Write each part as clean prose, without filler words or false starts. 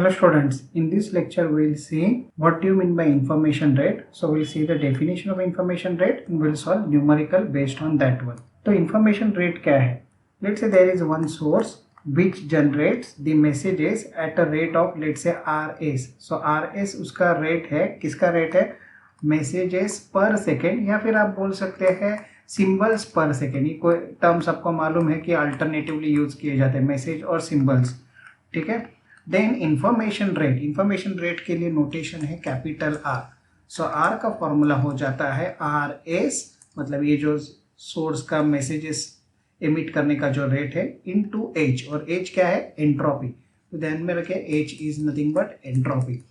Hello students, in this lecture we will see what do you mean by information rate. So we will see the definition of information rate and we will solve numerical based on that one. तो information rate क्या है? Let's say there is one source which generates the messages at a rate of let's say RS. So RS उसका rate है, किसका rate है? Messages per second या फिर आप बोल सकते हैं सिम्बल्स पर सेकेंड. ये कोई टर्म्स आपको मालूम है कि अल्टरनेटिवली यूज किए जाते हैं मैसेज और सिम्बल्स. ठीक है. देन इंफॉर्मेशन रेट के लिए नोटेशन है कैपिटल आर. सो आर का फॉर्मूला हो जाता है आर एस, मतलब ये जो सोर्स का मैसेजेस एमिट करने का जो रेट है इनटू एच. और एच क्या है? एंट्रोपी. तो ध्यान में रखें H is nothing but entropy.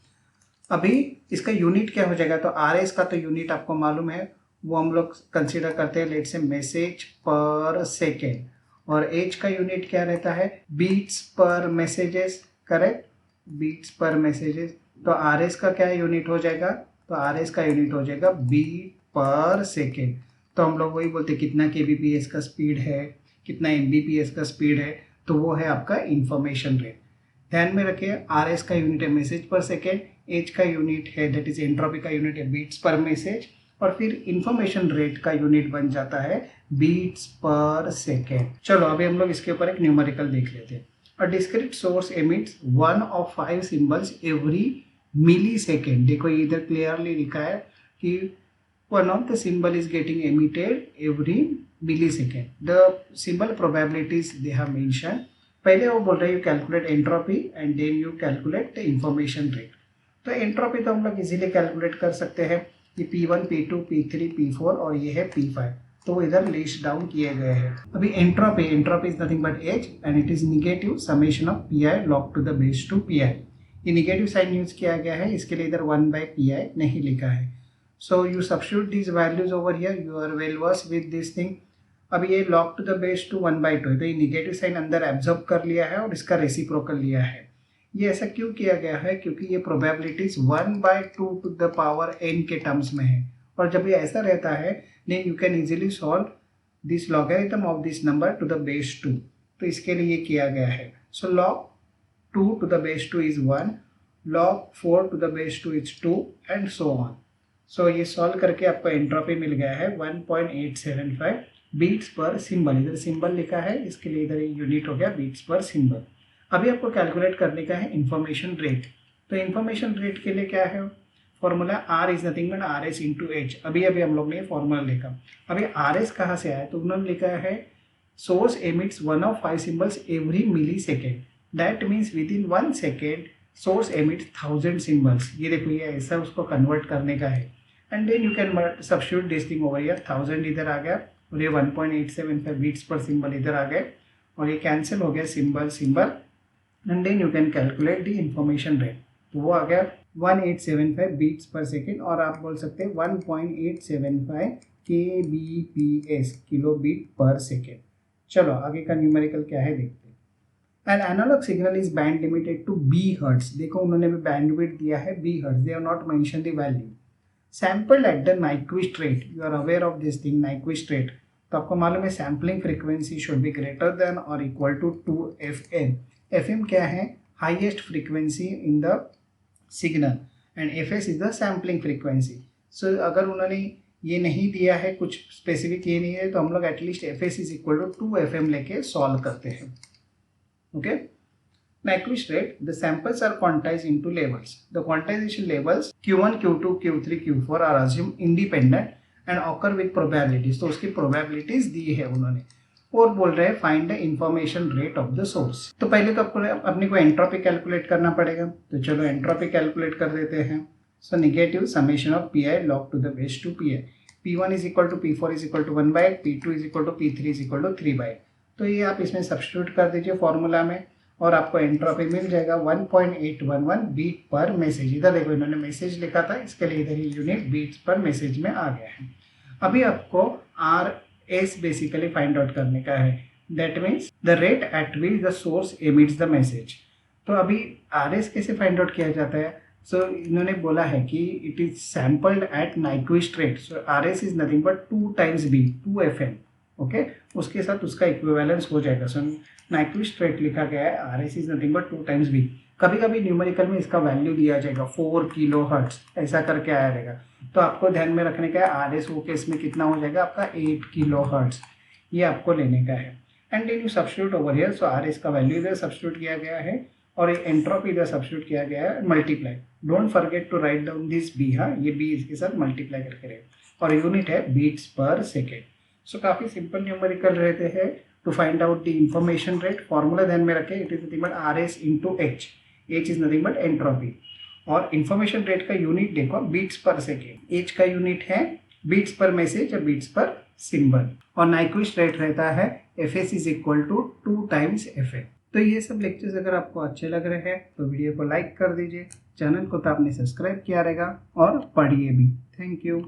अभी इसका यूनिट क्या हो जाएगा? तो आर एस का तो यूनिट आपको मालूम है, वो हम लोग कंसीडर करते हैं लेट से मैसेज पर सेकेंड. और एच का यूनिट क्या रहता है? बीट्स पर मैसेजेस. करेक्ट, बीट्स पर मैसेजेस. तो आर एस का क्या यूनिट हो जाएगा? तो आर एस का यूनिट हो जाएगा बीट पर सेकेंड. तो हम लोग वही बोलते हैं कितना kbps का स्पीड है, कितना mbps का स्पीड है, तो वो है आपका इंफॉर्मेशन रेट. ध्यान में रखिए आर एस का यूनिट है मैसेज पर सेकेंड, एच का यूनिट है दैट इज एंट्रोपी का यूनिट है बीट्स पर मैसेज, और फिर इंफॉर्मेशन रेट का यूनिट बन जाता है बीट्स पर सेकेंड. चलो अभी हम लोग इसके ऊपर एक न्यूमेरिकल देख लेते हैं. A discrete source emits one of 5 symbols every millisecond. देखो इधर क्लियरली लिखा है कि one of the symbol is getting emitted every millisecond. The symbol probabilities they have mentioned. पहले वो बोल रहे हैं you calculate entropy and then you calculate the information rate. तो एंट्रोपी तो हम लोग इजीली कैलकुलेट कर सकते हैं. ये P1, P2, P3, P4 और ये है P5. तो इधर लिस्ट डाउन किए गए हैं. अभी entropy is nothing but H and it is negative summation of P I log to the base two P I. ये निगेटिव साइन यूज किया गया है, इसके लिए इधर 1/pi नहीं लिखा है. So you substitute these values over here. You are well verse with this thing. अब ये log to the base two 1/2 है, तो ये निगेटिव साइन अंदर एब्जॉर्ब कर लिया है और इसका रेसिप्रोकल लिया है. ये ऐसा क्यों किया गया है? क्योंकि ये probabilities 1/2 to the power n के टर्म्स में है. और जब ये ऐसा रहता है then you can easily solve this logarithm of this number to the base 2. तो इसके लिए ये किया गया है. So log 2 to the base 2 is 1, log 4 to the base 2 is 2 and so on. So ये सॉल्व करके आपको एंट्रोपी मिल गया है 1.875 बीट्स पर सिंबल. इधर सिंबल लिखा है, इसके लिए इधर यूनिट हो गया बीट्स पर सिंबल. अभी आपको कैलकुलेट करने का है इंफॉर्मेशन रेट. तो इंफॉर्मेशन रेट के लिए क्या है formula? R is nothing but R S into H. अभी हम लोग ने फॉर्मूला लिखा. अभी आर एस कहाँ से आया? तो उन्होंने लिखा है source emits one of 5 symbols every millisecond. That means within 1 second source emits 1000 symbols. ये देखो ये ऐसा उसको कन्वर्ट करने का है. And then you can substitute this thing over here. 1000 इधर आ गया और ये 1.875 बीट्स पर सिंबल इधर आ गए और ये कैंसिल हो गया symbol and then you can calculate the information rate. तो वो आ गया 1875 बीट्स पर सेकेंड और आप बोल सकते हैं 1.875 kbps kilobit per second. चलो आगे का न्यूमेरिकल क्या है देखते हैं. An analogue signal is band limited to B hertz. देखो उन्होंने भी बैंडविड्थ दिया है B hertz. They have not mention the value. Sampled at the Nyquist rate. You are aware of this thing Nyquist rate. तो आपको मालूम है sampling frequency should be greater than और इक्वल टू 2fm. fm क्या है? Highest frequency in the signal and fs is the sampling frequency. So अगर उन्होंने ये नहीं दिया है, कुछ स्पेसिफिक ये नहीं है, तो हम लोग at least fs is equal to 2fm लेके सॉल्व करते हैं. Okay. Nyquist rate, the samples are quantized into levels. The quantization levels Q1, Q2, Q3, Q4 are assumed independent and occur with probabilities. तो उसकी probabilities दी है उन्होंने और बोल रहे हैं find the information rate of the source. तो पहले तो आपको अपने को एंट्रोपी कैलकुलेट करना पड़ेगा. तो चलो एंट्रोपी कैलकुलेट कर देते हैं. So negative summation of P I log to the base two P I. P1 is equal to P4 is equal to 1/8, P2 is equal to P3 is equal to 3/8. तो ये आप इसमें substitute कर दीजिए formula में और आपको entropy मिल जाएगा 1.811 बीट पर मैसेज. इधर देखो इन्होंने मैसेज लिखा था, इसके लिए इधर ये यूनिट बीट्स पर मैसेज में आ गया है. अभी आपको R S basically find out करने का है. That means the rate at which the source emits the message. तो अभी आर एस कैसे फाइंड आउट किया जाता है? सो इन्होंने बोला है कि it is sampled at Nyquist rate. So R S is nothing but 2 times b 2fm. Okay, उसके साथ उसका इक्विवेलेंस हो जाएगा। सो नाइक्विस्ट रेट लिखा गया है R S is nothing but 2 times B. कभी कभी न्यूमेरिकल में इसका वैल्यू दिया जाएगा 4 किलो हर्ट्ज ऐसा करके आया रहेगा, तो आपको ध्यान में रखने का है आर एस वो केस में कितना हो जाएगा आपका 8 किलो हर्ट्ज, ये आपको लेने का है। And then you substitute over here, so R S का वैल्यू इधर सब्स्टिट्यूट किया गया है और एंट्रोपी इधर सब्स्टिट्यूट किया गया है, multiply. Don't forget to write down this B, हाँ ये बी इसके साथ मल्टीप्लाई करके रहे, और यूनिट है बीट्स पर सेकेंड। सो काफी सिंपल न्यूमेरिकल रहते हैं to find out the information rate. Formula ध्यान में रखें, it is nothing but R S into H, H is nothing but entropy, और इंफॉर्मेशन रेट का यूनिट देखो बीट्स पर सेकेंड, एच का यूनिट है बीट्स पर मैसेज या bits per symbol, और नाइक्विस्ट रेट रहता है F S is equal to 2 times F A. तो ये सब लेक्चर्स अगर आपको अच्छे लग रहे हैं तो वीडियो को लाइक कर दीजिए, चैनल को तो आपने सब्सक्राइब किया रहेगा, और पढ़िए भी। Thank you.